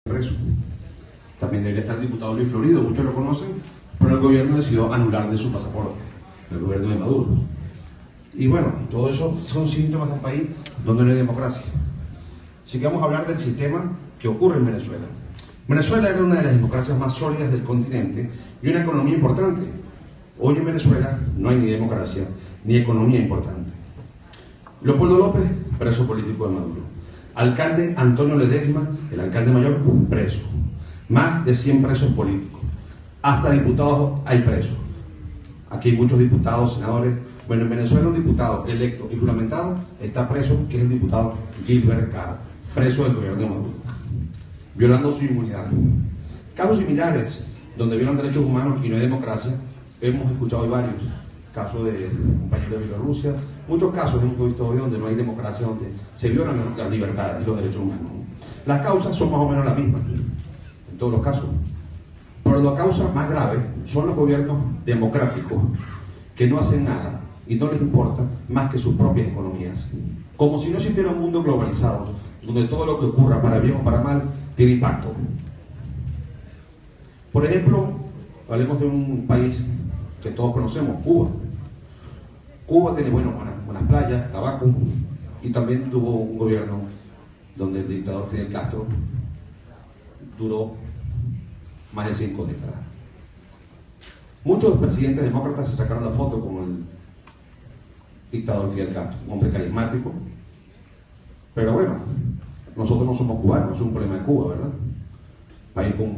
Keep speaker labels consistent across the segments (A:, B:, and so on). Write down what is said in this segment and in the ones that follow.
A: preso. También debería estar el diputado Luis Florido, muchos lo conocen, pero el gobierno decidió anularle su pasaporte, el gobierno de Maduro. Y bueno, todo eso son síntomas de un país donde no hay democracia. Así que vamos a hablar del sistema que ocurre en Venezuela. Venezuela era una de las democracias más sólidas del continente y una economía importante. Hoy en Venezuela no hay ni democracia ni economía importante. Leopoldo López, preso político de Maduro. Alcalde Antonio Ledesma, el alcalde mayor, preso. Más de 100 presos políticos. Hasta diputados hay presos. Aquí hay muchos diputados, senadores. Bueno, en Venezuela un diputado electo y juramentado está preso, que es el diputado Gilbert Caro, preso del gobierno de Maduro, violando su inmunidad. Casos similares, donde violan derechos humanos y no hay democracia, hemos escuchado hoy varios. Casos de compañeros de Bielorrusia, muchos casos hemos visto hoy donde no hay democracia, donde se violan las libertades y los derechos humanos. Las causas son más o menos las mismas, en todos los casos. Pero la causa más grave son los gobiernos democráticos que no hacen nada y no les importa más que sus propias economías. Como si no existiera un mundo globalizado, donde todo lo que ocurra, para bien o para mal, tiene impacto. Por ejemplo, hablemos de un país que todos conocemos, Cuba. Cuba tiene buenas playas, tabaco, y también tuvo un gobierno donde el dictador Fidel Castro duró más de 5 décadas. Muchos presidentes demócratas se sacaron la foto con el dictador Fidel Castro, un hombre carismático, pero bueno, nosotros no somos cubanos, no es un problema de Cuba, ¿verdad?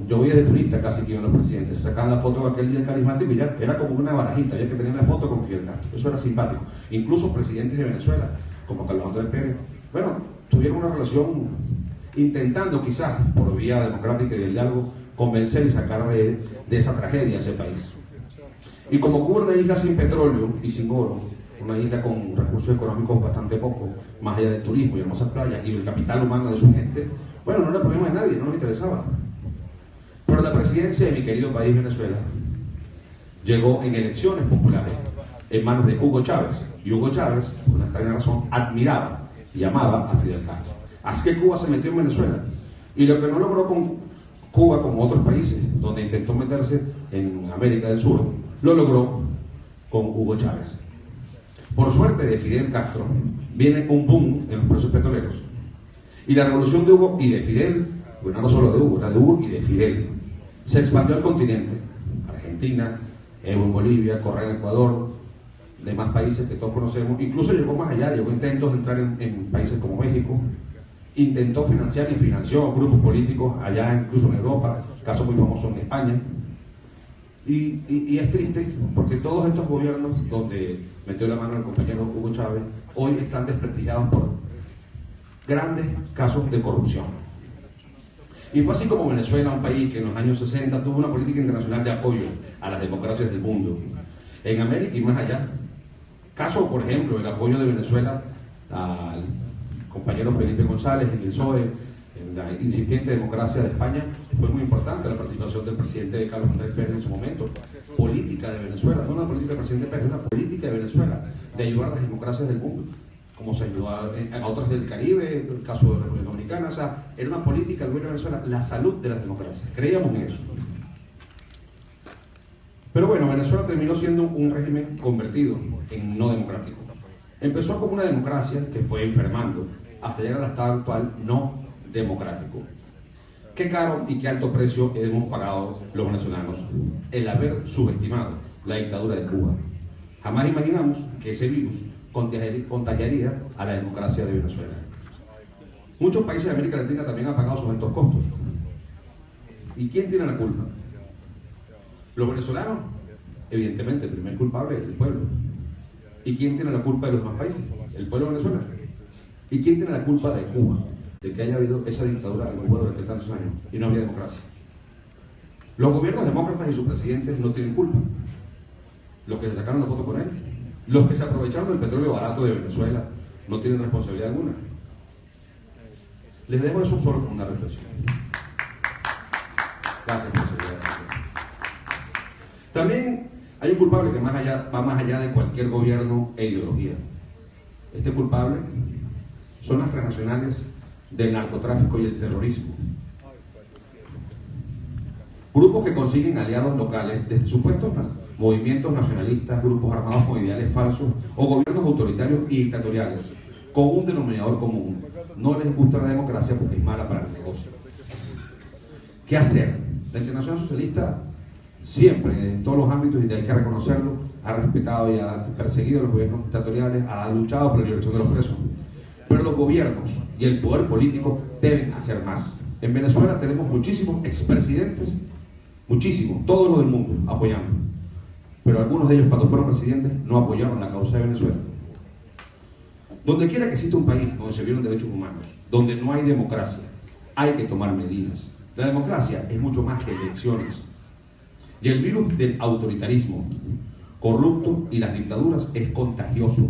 A: Yo voy de turista casi que iban los presidentes, se sacaban la foto de aquel día carismático y ya era como una barajita, ya que tenían la foto con Fidel Castro, eso era simpático. Incluso presidentes de Venezuela, como Carlos Andrés Pérez, bueno, tuvieron una relación intentando quizás, por vía democrática y del diálogo, convencer y sacar de esa tragedia a ese país. Y como Cuba es una isla sin petróleo y sin oro, una isla con recursos económicos bastante pocos, más allá del turismo y hermosas playas y el capital humano de su gente, bueno, no era problema de nadie, no nos interesaba. Pero la presidencia de mi querido país, Venezuela, llegó en elecciones populares en manos de Hugo Chávez. Y Hugo Chávez, por una extraña razón, admiraba y amaba a Fidel Castro. Así que Cuba se metió en Venezuela. Y lo que no logró con Cuba, como otros países, donde intentó meterse en América del Sur, lo logró con Hugo Chávez. Por suerte de Fidel Castro, viene un boom en los precios petroleros. Y la revolución de Hugo y de Fidel, bueno, no solo de Hugo, la de Hugo y de Fidel, se expandió al continente, Argentina, en Bolivia, Correa en Ecuador, demás países que todos conocemos, incluso llegó más allá, llegó intentos de entrar en países como México, intentó financiar y financió grupos políticos allá, incluso en Europa, caso muy famoso en España. Y es triste porque todos estos gobiernos donde metió la mano el compañero Hugo Chávez, hoy están desprestigiados por grandes casos de corrupción. Y fue así como Venezuela, un país que en los años 60 tuvo una política internacional de apoyo a las democracias del mundo, en América y más allá. Caso, por ejemplo, el apoyo de Venezuela al compañero Felipe González en el PSOE, en la incipiente democracia de España, fue muy importante la participación del presidente Carlos Andrés Pérez en su momento. Política de Venezuela, no una política del presidente Pérez, una política de Venezuela de ayudar a las democracias del mundo, como se ayudó a otras del Caribe, el caso de la República Dominicana. O sea, era una política del gobierno de Venezuela, la salud de las democracias. Creíamos en eso. Pero bueno, Venezuela terminó siendo un régimen convertido en no democrático. Empezó como una democracia que fue enfermando hasta llegar al estado actual no democrático. Qué caro y qué alto precio hemos pagado los venezolanos el haber subestimado la dictadura de Cuba. Jamás imaginamos que ese virus contagiaría a la democracia de Venezuela. Muchos países de América Latina también han pagado sus altos costos. ¿Y quién tiene la culpa? ¿Los venezolanos? Evidentemente, el primer culpable es el pueblo. ¿Y quién tiene la culpa de los demás países? El pueblo de Venezuela. ¿Y quién tiene la culpa de Cuba? De que haya habido esa dictadura en Cuba durante tantos años y no había democracia. Los gobiernos demócratas y sus presidentes no tienen culpa. Los que se sacaron la foto con él, los que se aprovecharon del petróleo barato de Venezuela, no tienen responsabilidad alguna. Les dejo eso solo como una reflexión. Gracias por su ayuda. También hay un culpable que va más allá de cualquier gobierno e ideología. Este culpable son las transnacionales del narcotráfico y el terrorismo. Grupos que consiguen aliados locales desde supuestos movimientos nacionalistas, grupos armados con ideales falsos o gobiernos autoritarios y dictatoriales, con un denominador común: no les gusta la democracia porque es mala para el negocio. ¿Qué hacer? La Internacional Socialista siempre, en todos los ámbitos, y hay que reconocerlo, ha respetado y ha perseguido a los gobiernos dictatoriales, ha luchado por la liberación de los presos. Pero los gobiernos y el poder político deben hacer más. En Venezuela tenemos muchísimos expresidentes, muchísimos, todos los del mundo apoyando. Pero algunos de ellos, cuando fueron presidentes, no apoyaron la causa de Venezuela. Donde quiera que exista un país donde se violen derechos humanos, donde no hay democracia, hay que tomar medidas. La democracia es mucho más que elecciones. Y el virus del autoritarismo corrupto y las dictaduras es contagioso.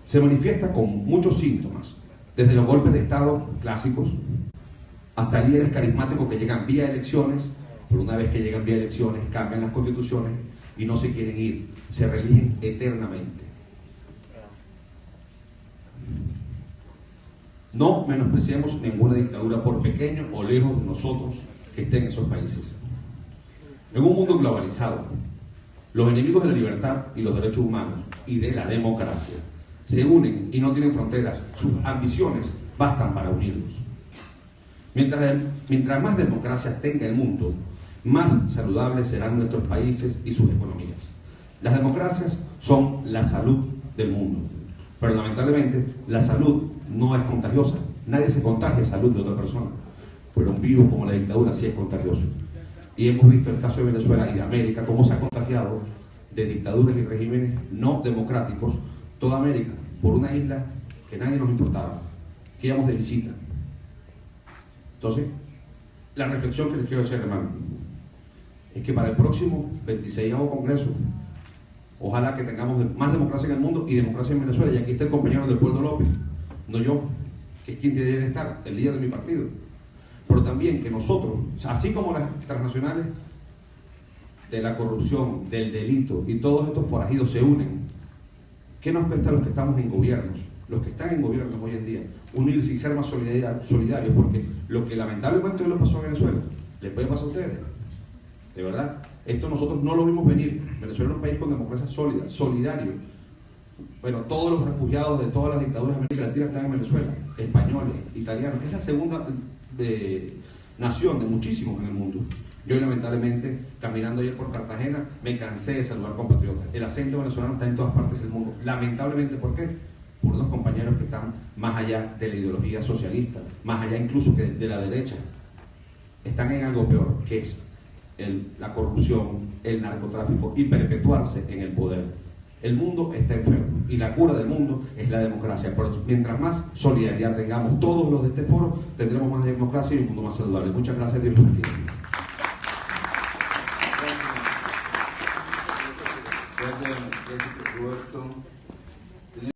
A: Se manifiesta con muchos síntomas, desde los golpes de Estado clásicos hasta líderes carismáticos que llegan vía elecciones, pero una vez que llegan vía elecciones cambian las constituciones y no se quieren ir, se reeligen eternamente. No menospreciemos ninguna dictadura, por pequeño o lejos de nosotros que estén en esos países. En un mundo globalizado, los enemigos de la libertad y los derechos humanos y de la democracia se unen y no tienen fronteras. Sus ambiciones bastan para unirlos. Mientras más democracia tenga el mundo, más saludables serán nuestros países y sus economías. Las democracias son la salud del mundo, pero lamentablemente la salud no es contagiosa. Nadie se contagia de salud de otra persona, pero un virus como la dictadura sí es contagioso. Y hemos visto el caso de Venezuela y de América, cómo se ha contagiado de dictaduras y regímenes no democráticos toda América, por una isla que nadie nos importaba, que íbamos de visita. Entonces, la reflexión que les quiero hacer, hermano, es que para el próximo 26º Congreso, ojalá que tengamos más democracia en el mundo y democracia en Venezuela. Y aquí está el compañero Leopoldo López, no yo, que es quien debe estar, el líder de mi partido. Pero también que nosotros, así como las transnacionales de la corrupción, del delito y todos estos forajidos se unen, ¿qué nos cuesta a los que estamos en gobiernos? Los que están en gobiernos hoy en día, unirse y ser más solidarios, porque lo que lamentablemente hoy le pasó a Venezuela, le puede pasar a ustedes. De verdad, esto nosotros no lo vimos venir. Venezuela es un país con democracia sólida, solidario. Bueno, todos los refugiados de todas las dictaduras de América Latina están en Venezuela, españoles, italianos. Es la segunda nación de muchísimos en el mundo. Yo lamentablemente, caminando ayer por Cartagena, me cansé de saludar compatriotas. El acento venezolano está en todas partes del mundo. Lamentablemente, ¿por qué? Por unos compañeros que están más allá de la ideología socialista, más allá incluso que de la derecha. Están en algo peor, que es la corrupción, el narcotráfico y perpetuarse en el poder. El mundo está enfermo y la cura del mundo es la democracia. Pero mientras más solidaridad tengamos todos los de este foro, tendremos más democracia y un mundo más saludable. Muchas gracias, Dios los bendiga.
B: Gracias, Roberto.